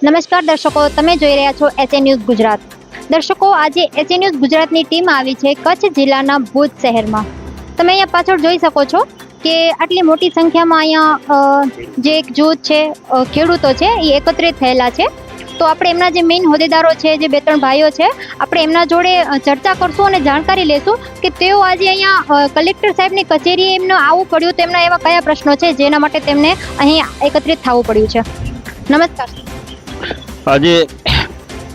નમસ્કાર દર્શકો, તમે જોઈ રહ્યા છો એચએ ન્યૂઝ ગુજરાત. દર્શકો, આજે એચએ ન્યૂઝ ગુજરાતની ટીમ આવી છે કચ્છ જિલ્લાના ભુજ શહેરમાં. તમે અહીંયા પાછળ જોઈ શકો છો કે આટલી મોટી સંખ્યામાં અહીંયા જે એક જૂથ છે, ખેડૂતો છે, એ એકત્રિત થયેલા છે. તો આપણે એમના જે મેઇન હોદ્દેદારો છે, જે 2-3 ભાઈઓ છે, આપણે એમના જોડે ચર્ચા કરશું અને જાણકારી લેશું કે તેઓ આજે અહીંયા કલેક્ટર સાહેબની કચેરીએ એમને આવવું પડ્યું, તો એમના એવા કયા પ્રશ્નો છે જેના માટે તેમને અહીં એકત્રિત થવું પડ્યું છે. નમસ્કાર. આજે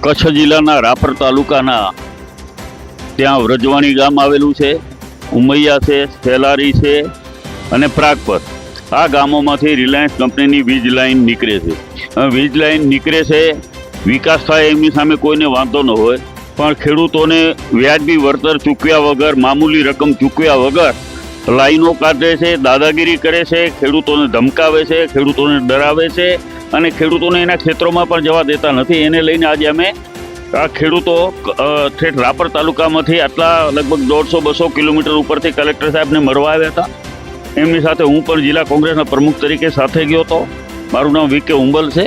કચ્છ જિલ્લાના રાપર તાલુકાના ત્યાં વ્રજવાણી ગામ આવેલું છે, ઉમૈયા છે, સેલારી છે અને પ્રાગપર. આ ગામોમાંથી રિલાયન્સ કંપનીની વીજ લાઇન નીકળે છે. વીજ લાઇન નીકળે છે, વિકાસ થાય એમની સામે કોઈને વાંધો ન હોય, પણ ખેડૂતોને વ્યાજબી વળતર ચૂકવ્યા વગર, મામૂલી રકમ ચૂકવ્યા વગર લાઈનો કાઢે છે, દાદાગીરી કરે છે, ખેડૂતોને ધમકાવે છે, ખેડૂતોને ડરાવે છે અને ખેડૂતોને એના ક્ષેત્રોમાં પણ જવા દેતા નથી. એને લઈને આજે અમે આ ખેડૂતો ઠેઠ રાપર તાલુકામાંથી આટલા લગભગ 150-200 કિલોમીટર ઉપરથી કલેક્ટર સાહેબને મળવા આવ્યા હતા. એમની સાથે હું પણ જિલ્લા કોંગ્રેસના પ્રમુખ તરીકે સાથે ગયો હતો. મારું નામ વી.કે. ઉંબલ છે.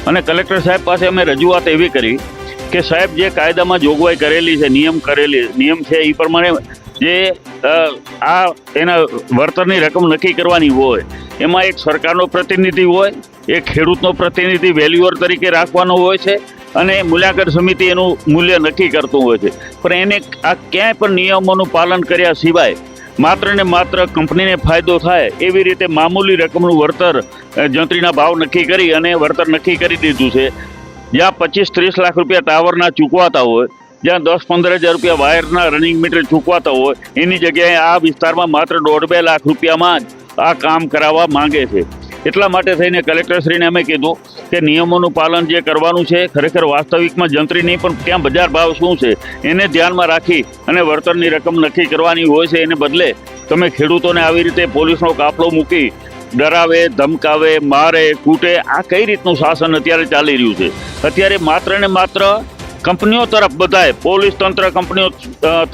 અને કલેક્ટર સાહેબ પાસે અમે રજૂઆત એવી કરી કે સાહેબ, જે કાયદામાં જોગવાઈ કરેલી છે, નિયમ છે, એ પ્રમાણે જે આ એના વળતરની રકમ નક્કી કરવાની હોય, એમાં એક સરકારનો પ્રતિનિધિ હોય, એક ખેડૂતનો પ્રતિનિધિ વેલ્યુઅર તરીકે રાખવાનો હોય છે અને મૂલ્યાંકન સમિતિ એનું મૂલ્ય નક્કી કરતું હોય છે. પણ એને આ ક્યાંય પણ નિયમોનું પાલન કર્યા સિવાય માત્ર ને માત્ર કંપનીને ફાયદો થાય એવી રીતે મામૂલી રકમનું વળતર જંત્રીના ભાવ નક્કી કરી અને વળતર નક્કી કરી દીધું છે. જ્યાં 25-30 લાખ રૂપિયા ટાવરના ચૂકવાતા હોય, જ્યાં 10-15 હજાર રૂપિયા વાયરના રનિંગ મીટર ચૂકવાતા હોય, એની જગ્યાએ આ વિસ્તારમાં માત્ર 1.5-2 લાખ રૂપિયામાં જ આ કામ કરાવવા માંગે છે. એટલા માટે થઈને કલેક્ટરશ્રીને અમે કીધું કે નિયમોનું પાલન જે કરવાનું છે, ખરેખર વાસ્તવિકમાં જંત્રી નહીં પણ ત્યાં બજાર ભાવ શું છે એને ધ્યાનમાં રાખી અને વળતરની રકમ નક્કી કરવાની હોય છે. એને બદલે તમે ખેડૂતોને આવી રીતે પોલીસનો કાફલો મૂકી ડરાવે, ધમકાવે, મારે, કૂટે, આ કઈ રીતનું શાસન અત્યારે ચાલી રહ્યું છે? અત્યારે માત્ર ને માત્ર કંપનીઓ તરફ બધાએ, પોલીસ તંત્ર કંપનીઓ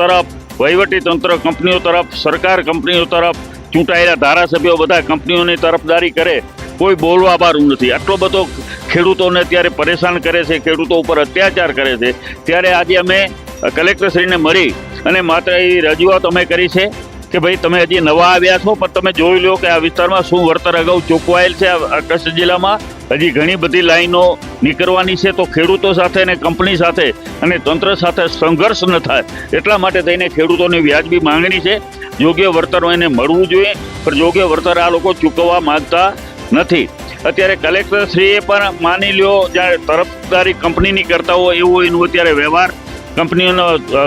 તરફ, વહીવટી તંત્ર કંપનીઓ તરફ, સરકાર કંપનીઓ તરફ, ચૂંટાયેલા ધારાસભ્યો બધા કંપનીઓની તરફદારી કરે, કોઈ બોલવા વાળું નથી. આટલો બધો ખેડૂતોને અત્યારે પરેશાન કરે છે, ખેડૂતો ઉપર અત્યાચાર કરે છે. ત્યારે આજે અમે કલેક્ટરશ્રીને મળી અને માત્ર એ રજૂઆત અમે કરી છે કે ભાઈ, તમે હજી નવા આવ્યા છો, પણ તમે જોઈ લો કે આ વિસ્તારમાં શું વળતર અગાઉ ચૂકવાયેલ છે. આ કચ્છ જિલ્લામાં હજી ઘણી બધી લાઈનો નીકળવાની છે. તો ખેડૂતો સાથે અને કંપની સાથે અને તંત્ર સાથે સંઘર્ષ ન થાય એટલા માટે થઈને ખેડૂતોની વ્યાજબી માંગણી છે. યોગ્ય વળતર એને મળવું જોઈએ, પણ યોગ્ય વળતર આ લોકો ચૂકવવા માંગતા નથી. અત્યારે કલેક્ટરશ્રીએ પણ માની લ્યો, જ્યારે તરફદારી કંપનીની કરતા હોય એવું એનું અત્યારે વ્યવહાર કંપનીઓનો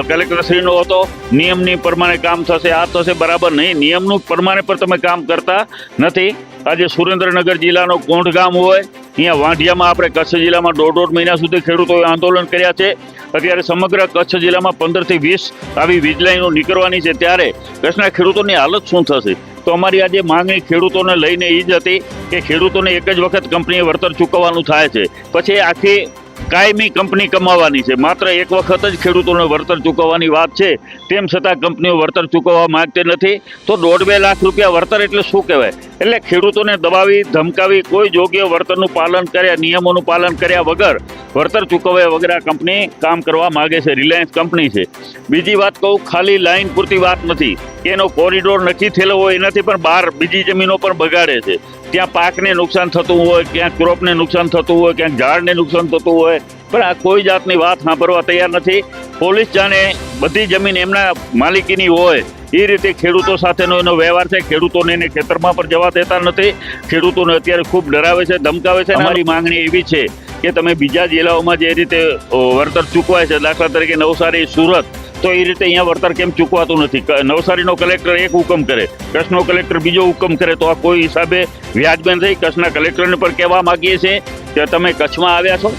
કલેક્ટરશ્રીનો હતો. નિયમની પ્રમાણે કામ થશે, આ થશે, બરાબર નહીં. નિયમનું પ્રમાણે પણ તમે કામ કરતા નથી. આજે સુરેન્દ્રનગર જિલ્લાનો કોંઢ ગામ હોય, અહીંયા વાંઢિયામાં આપણે કચ્છ જિલ્લામાં 1.5 મહિના સુધી ખેડૂતોએ આંદોલન કર્યા છે. અત્યારે સમગ્ર કચ્છ જિલ્લામાં 15 થી 20 આવી વીજ લાઈનો નીકળવાની છે. ત્યારે કચ્છના ખેડૂતોની હાલત શું થશે? તો અમારી આજે માંગણી ખેડૂતોને લઈને એ જ હતી કે ખેડૂતોને એક જ વખત કંપનીએ વળતર ચૂકવવાનું થાય છે, પછી આખી કાયમી કંપની કમાવાની છે. માત્ર એક વખત જ ખેડૂતોને વળતર ચૂકવવાની વાત છે, તેમ છતાં કંપનીઓ વળતર ચૂકવવા માંગતી નથી. તો 1.5-2 લાખ રૂપિયા વળતર એટલે શું કહેવાય? એટલે ખેડૂતોને દબાવી, ધમકાવી, કોઈ યોગ્ય વળતરનું પાલન કર્યા, નિયમોનું પાલન કર્યા વગર, વળતર ચૂકવ્યા વગર આ કંપની કામ કરવા માગે છે. રિલાયન્સ કંપની છે. બીજી વાત કહું, ખાલી લાઈન પૂરતી વાત નથી, એનો કોરિડોર નક્કી થયેલો હોય એનાથી પણ બહાર બીજી જમીનો પણ બગાડે છે. ત્યાં પાકને નુકસાન થતું હોય, ક્યાંક ક્રોપને નુકસાન થતું હોય, ક્યાંક ઝાડને નુકસાન થતું હોય, પણ આ કોઈ જાતની વાત સાંભળવા તૈયાર નથી. પોલીસ જાણે બધી જમીન એમના માલિકીની હોય એ રીતે ખેડૂતો સાથેનો એનો વ્યવહાર છે. ખેડૂતોને એને ખેતરમાં પણ જવા દેતા નથી. ખેડૂતોને અત્યારે ખૂબ ડરાવે છે, ધમકાવે છે. અમારી માંગણી એવી છે કે તમે બીજા જિલ્લાઓમાં જે રીતે વળતર ચૂકવાય છે, દાખલા તરીકે નવસારી, સુરત, તો એ રીતે અહીંયા વળતર કેમ ચૂકવાતું નથી? નવસારીનો કલેક્ટર એક હુકમ કરે, કચ્છનો કલેક્ટર બીજો હુકમ કરે, તો આ કોઈ હિસાબે વ્યાજબી નથી. કચ્છના કલેક્ટરને પણ કહેવા માગીએ છીએ કે તમે કચ્છમાં આવ્યા છો,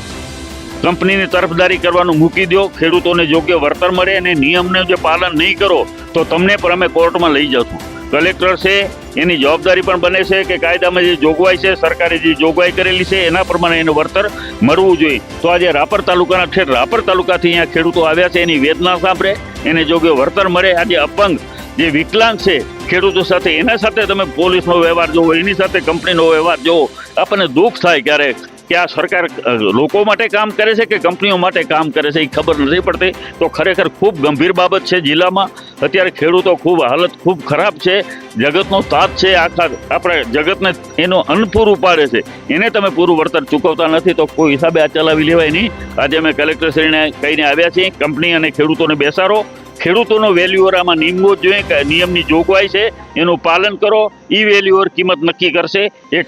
કંપનીની તરફદારી કરવાનું મૂકી દો, ખેડૂતોને યોગ્ય વળતર મળે અને નિયમને જે પાલન નહીં કરો તો તમને પણ અમે કોર્ટમાં લઈ જશું. કલેક્ટર છે એની જવાબદારી પણ બને છે કે કાયદામાં જે જોગવાઈ છે, સરકારે જે જોગવાઈ કરેલી છે એના પ્રમાણે એનું વળતર મળવું જોઈએ. તો આજે રાપર તાલુકાના ઠેર રાપર તાલુકાથી અહીંયા ખેડૂતો આવ્યા છે, એની વેદના સાંભળે, એને યોગ્ય વળતર મળે. આજે અપંગ જે વિકલાંગ છે ખેડૂતો સાથે, એના સાથે તમે પોલીસનો વ્યવહાર જોવો, એની સાથે કંપનીનો વ્યવહાર જોવો, આપણને દુઃખ થાય ક્યારેક કે આ સરકાર લોકો માટે કામ કરે છે કે કંપનીઓ માટે કામ કરે છે એ ખબર નથી પડતી. તો ખરેખર ખૂબ ગંભીર બાબત છે. જિલ્લામાં અત્યારે ખેડૂતો હાલત ખૂબ ખરાબ છે. જગતનો તાત છે, આખા આપણે જગતને એનો અન્ન પૂરું પાડે છે, એને તમે પૂરું વળતર ચૂકવતા નથી તો કોઈ હિસાબે આ ચલાવી લેવાય નહીં. આજે અમે કલેક્ટરશ્રીને કહીને આવ્યા છીએ, કંપની અને ખેડૂતોને બેસાડો, ખેડૂતોનો વેલ્યુઅર આમાં નિમવો જ જોઈએ કે નિયમની જોગવાઈ છે એનું પાલન કરો. ઈ વેલ્યુઅર કિંમત નક્કી કરશે. એક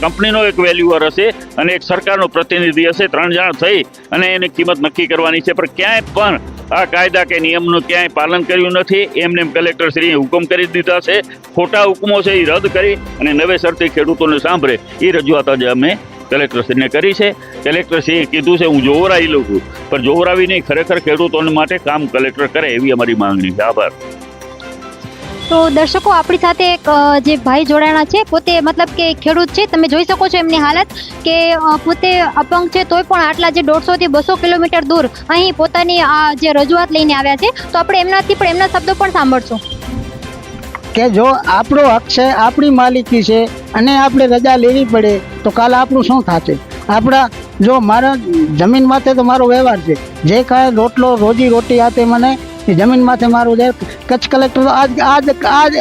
કંપનીનો એક વેલ્યુઅર હશે અને એક સરકારનો પ્રતિનિધિ હશે, 3 જણ થઈ અને એની કિંમત નક્કી કરવાની છે. પણ ક્યાંય પણ આ કાયદા કે નિયમનું ક્યાંય પાલન કર્યું નથી. એમને કલેક્ટરશ્રીએ હુકમ કરી દીધા છે. ખોટા હુકમો છે એ રદ કરી અને નવેસરથી ખેડૂતોને સાંભળે એ રજૂઆત આજે અમે કલેક્ટરશ્રીને કરી છે. કલેક્ટરશ્રીએ કીધું છે હું જોવરાઈ લઉં છું, પણ જોવરાવી નહીં, ખરેખર ખેડૂતોને માટે કામ કલેક્ટર કરે એવી અમારી માંગણી છે. આભાર. તો દર્શકો, આપણી સાથે એક જે ભાઈ જોડાણા છે, પોતે મતલબ કે ખેડૂત છે. તમે જોઈ શકો છો એમની હાલત કે પોતે અપંગ છે તોય પણ આટલા જે 150 થી 200 કિલોમીટર દૂર અહીં પોતાની આ જે રજૂઆત લઈને આવ્યા છે. તો આપણે એમનાથી પણ એમના શબ્દો પણ સાંભળશું કે જો આપણો હક છે, આપણી માલિકી છે અને આપણે રજા લેવી પડે તો કાલે આપણું શું થશે? આપણા જો મારા જમીન માથે તો મારો વ્યવહાર છે, જે કાંઈ રોટલો રોજી રોટી આતે મને એ જમીન માથે મારું છે. કચ્છ કલેક્ટર આજ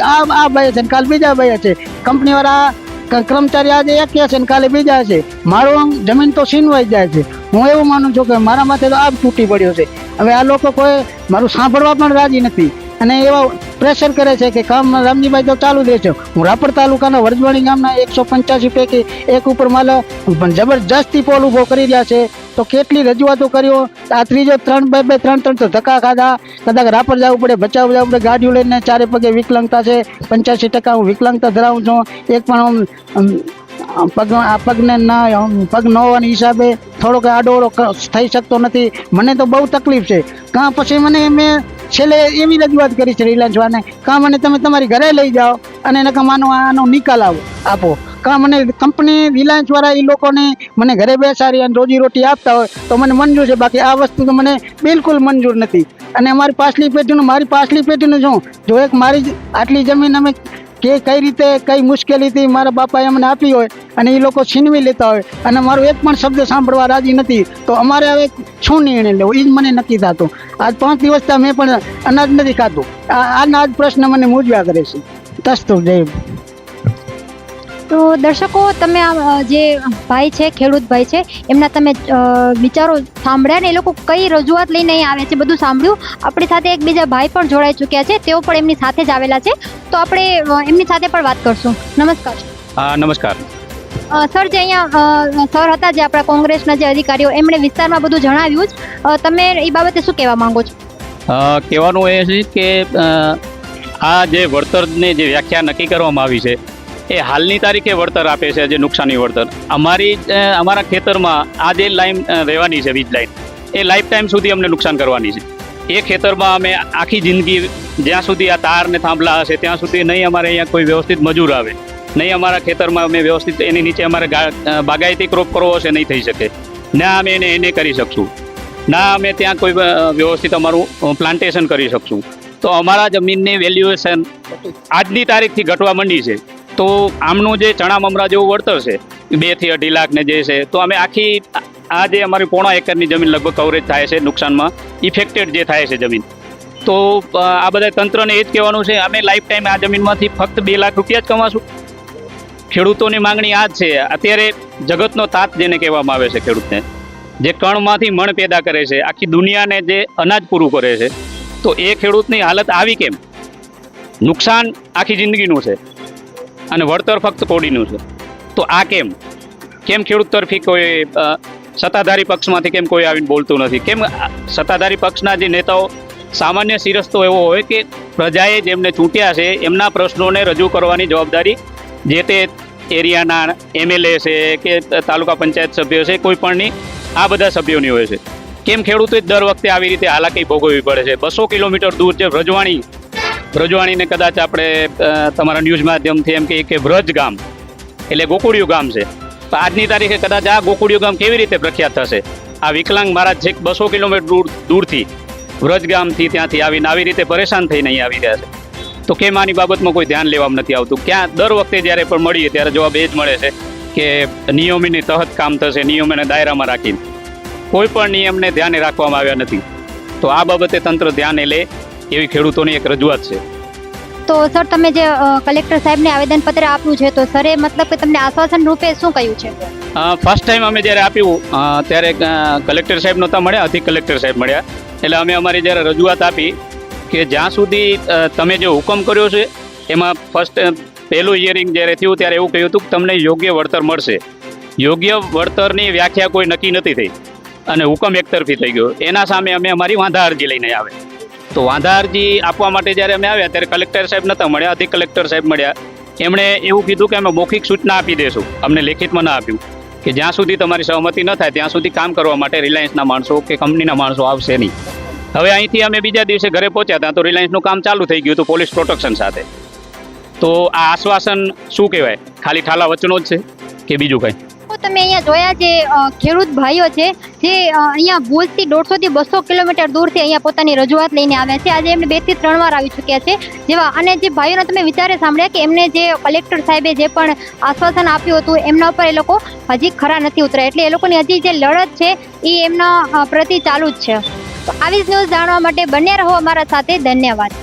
આ ભાઈ છે ને કાલે બીજા ભાઈ છે, કંપનીવાળા કર્મચારી આજે એક છે ને કાલે બીજા છે. મારું જમીન તો છીનવાઈ જાય છે. હું એવું માનું છું કે મારા માથે તો આગ તૂટી પડ્યો છે. હવે આ લોકો કોઈ મારું સાંભળવા પણ રાજી નથી અને એવા પ્રેશર કરે છે કે કામ રામજીભાઈ તો ચાલુ દે છે. હું રાપર તાલુકાના વરજવાણી ગામના 185 પૈકી એક ઉપર માલો જબરજસ્તી પોલ ઊભો કરી રહ્યા છે. તો કેટલી રજૂઆતો કર્યો, આ ત્રીજો 3 તો ધક્કા ખાધા. કદાચ રાપર જવું પડે, ભચાઉ જવું પડે, ગાડીઓ લઈને 4 પગે વિકલાંગતા છે. 85% હું વિકલાંગતા ધરાવું છું. એક પણ પગને પગ ન હોવાના હિસાબે થોડોક આડોડો થઈ શકતો નથી. મને તો બહુ તકલીફ છે. કાં પછી મેં છેલ્લે એવી રજૂઆત કરી છે રિલાયન્સ વાળાને, કાં મને તમે તમારી ઘરે લઈ જાઓ અને નકા આનો નિકાલ આપો, કાં મને કંપની રિલાયન્સ વાળા એ લોકોને મને ઘરે બેસાડી અને રોજી રોટી આપતા હોય તો મને મંજૂર છે. બાકી આ વસ્તુ તો મને બિલકુલ મંજૂર નથી. અને મારી પાછલી પેઢીનું શું, જો એક મારી આટલી જમીન અમે કે કઈ રીતે કઈ મુશ્કેલીથી મારા બાપાએ અમને આપી હોય અને એ લોકો છીનવી લેતા હોય અને મારો એક પણ શબ્દ સાંભળવા રાજી નથી તો અમારે હવે શું નિર્ણય લેવો એ જ મને નક્કી થતું. આજ 5 દિવસથી મેં પણ અનાજ નથી ખાતું. આજ પ્રશ્ન મને મૂંઝવ્યા કરે છે. તસ્તો જય. તો દર્શકો, તમે આ જે ભાઈ છે, ખેડૂત ભાઈ છે, એમના તમે વિચારો સાંભળ્યા ને એ લોકો કઈ રજૂઆત લઈને અહીં આવે છે બધું સાંભળ્યું. આપણી સાથે એક બીજા ભાઈ પણ જોડાઈ ચૂક્યા છે, તેઓ પણ એમની સાથે જ આવેલા છે. તો આપણે એમની સાથે પણ વાત કરશું. નમસ્કાર. નમસ્કાર સર, જે અહીંયા સર હતા જે આપણા કોંગ્રેસના જે અધિકારીઓ, એમણે વિસ્તારમાં બધું જણાવ્યું જ. તમે એ બાબતે શું કહેવા માંગો છો? કહેવાનું એ છે કે આ જે વળતરની જે વ્યાખ્યા નક્કી કરવામાં આવી છે એ હાલની તારીખે વળતર આપે છે, જે નુકસાની વળતર. અમારા ખેતરમાં આ જે લાઈન રહેવાની છે, વીજ લાઈન, એ લાઈફ ટાઈમ સુધી અમને નુકસાન કરવાની છે. એ ખેતરમાં અમે આખી જિંદગી જ્યાં સુધી આ તાર ને થાંભલા હશે ત્યાં સુધી નહીં અમારે અહીંયા કોઈ વ્યવસ્થિત મજૂર આવે, નહીં અમારા ખેતરમાં અમે વ્યવસ્થિત એની નીચે અમારે બાગાયતી ક્રોપ કરવો હશે નહીં થઈ શકે. ના અમે એને કરી શકશું, ના અમે ત્યાં કોઈ વ્યવસ્થિત અમારું પ્લાન્ટેશન કરી શકશું. તો અમારા જમીનની વેલ્યુએશન આજની તારીખથી ઘટવા માંડી છે. તો આમનું જે ચણા મમરા જેવું વળતર છે 2 થી 2.5 લાખ ને જે છે, તો અમે આખી આ જે અમારી 0.5 એકરની જમીન લગભગ કવરેજ થાય છે નુકસાનમાં, ઇફેક્ટેડ જે થાય છે જમીન. તો આ બધા તંત્રને એ જ કહેવાનું છે, અમે લાઈફ ટાઈમ આ જમીનમાંથી ફક્ત 2 લાખ રૂપિયા જ કમાશું. ખેડૂતોની માંગણી આ જ છે. અત્યારે જગતનો તાત જેને કહેવામાં આવે છે, ખેડૂતને જે કણમાંથી મણ પેદા કરે છે, આખી દુનિયાને જે અનાજ પૂરું કરે છે, તો એ ખેડૂતની હાલત આવી કેમ? નુકસાન આખી જિંદગીનું છે અને વળતર ફક્ત કોડીનું છે. તો આ કેમ ખેડૂત તરફી કોઈ સત્તાધારી પક્ષમાંથી કેમ કોઈ આવીને બોલતું નથી? કેમ સત્તાધારી પક્ષના જે નેતાઓ સામાન્ય શિરસ્તો એવો હોય કે પ્રજાએ જેમને ચૂંટ્યા છે એમના પ્રશ્નોને રજૂ કરવાની જવાબદારી જે તે એરિયાના MLA છે કે તાલુકા પંચાયત સભ્યો છે, કોઈ પણની આ બધા સભ્યોની હોય છે. કેમ ખેડૂતોએ દર વખતે આવી રીતે હાલાકી ભોગવવી પડે છે? 200 કિલોમીટર દૂર છે વ્રજવાણીને કદાચ આપણે તમારા ન્યૂઝ માધ્યમથી એમ કહીએ કે વ્રજ ગામ એટલે ગોકુળિયું ગામ છે. તો આજની તારીખે કદાચ આ ગોકુળિયું ગામ કેવી રીતે પ્રખ્યાત થશે? આ વિકલાંગ મહારાજ છેક 200 કિલોમીટર દૂરથી વ્રજ ગામથી ત્યાંથી આવીને આવી રીતે પરેશાન થઈને અહીં આવી રહ્યા છે. તો કેમ આની બાબતમાં કોઈ ધ્યાન લેવામાં નથી આવતું? ક્યાં દર વખતે જ્યારે પણ મળીએ ત્યારે જવાબ એ જ મળે છે કે નિયમોની તહત કામ થશે, નિયમોને દાયરામાં રાખીને કોઈ પણ નિયમને ધ્યાને રાખવામાં આવ્યા નથી. તો આ બાબતે તંત્ર ધ્યાને લે એવી ખેડૂતોની એક રજૂઆત છે. તો સર તમે જે કલેક્ટર સાહેબને આવેદનપત્ર આપ્યું છે તો સરે મતલબ કે તમને આશ્વાસન રૂપે શું કહ્યું છે? ફર્સ્ટ ટાઈમ અમે જ્યારે આપ્યું ત્યારે કલેક્ટર સાહેબ નહોતા મળ્યા, અધિક કલેક્ટર સાહેબ મળ્યા. એટલે અમે અમારી જ્યારે રજૂઆત આપી કે જ્યાં સુધી તમે જે હુકમ કર્યો છે એમાં પહેલું હિયરિંગ જ્યારે થયું ત્યારે એવું કહ્યું હતું કે તમને યોગ્ય વળતર મળશે. યોગ્ય વળતરની વ્યાખ્યા કોઈ નક્કી નથી થઈ અને હુકમ એકતરફી થઈ ગયો. એના સામે અમે અમારી વાંધા અરજી લઈને આવ્યા. તો વાંધા અરજી આપવા માટે જ્યારે અમે આવ્યા ત્યારે કલેક્ટર સાહેબ નહોતા મળ્યા, અધિક કલેક્ટર સાહેબ મળ્યા. એમણે એવું કીધું કે અમે મૌખિક સૂચના આપી દઈશું, અમને લેખિતમાં ના આપ્યું કે જ્યાં સુધી તમારી સહમતિ ન થાય ત્યાં સુધી કામ કરવા માટે રિલાયન્સના માણસો કે કંપનીના માણસો આવશે નહીં. હવે અહીંથી અમે બીજા દિવસે ઘરે પહોંચ્યા હતા તો રિલાયન્સનું કામ ચાલુ થઈ ગયું હતું પોલીસ પ્રોટેક્શન સાથે. તો આ આશ્વાસન શું કહેવાય? ખાલી ઠાલા વચનો જ છે કે બીજું કંઈ? તમે અહીંયા જોયા જે ખેડૂત ભાઈઓ છે જે અહીંયા ભુજથી 150 થી 200 કિલોમીટર દૂરથી અહીંયા પોતાની રજૂઆત લઈને આવ્યા છે. આજે એમને 2 થી 3 વાર આવી ચૂક્યા છે જેવા. અને જે ભાઈઓના તમે વિચારે સાંભળ્યા કે એમને જે કલેક્ટર સાહેબે જે પણ આશ્વાસન આપ્યું હતું એમના ઉપર એ લોકો હજી ખરા નથી ઉતર્યા. એટલે એ લોકોની હજી જે લડત છે એ એમના પ્રતિ ચાલુ જ છે. તો આવી જ ન્યૂઝ જાણવા માટે બન્યા રહો અમારા સાથે. ધન્યવાદ.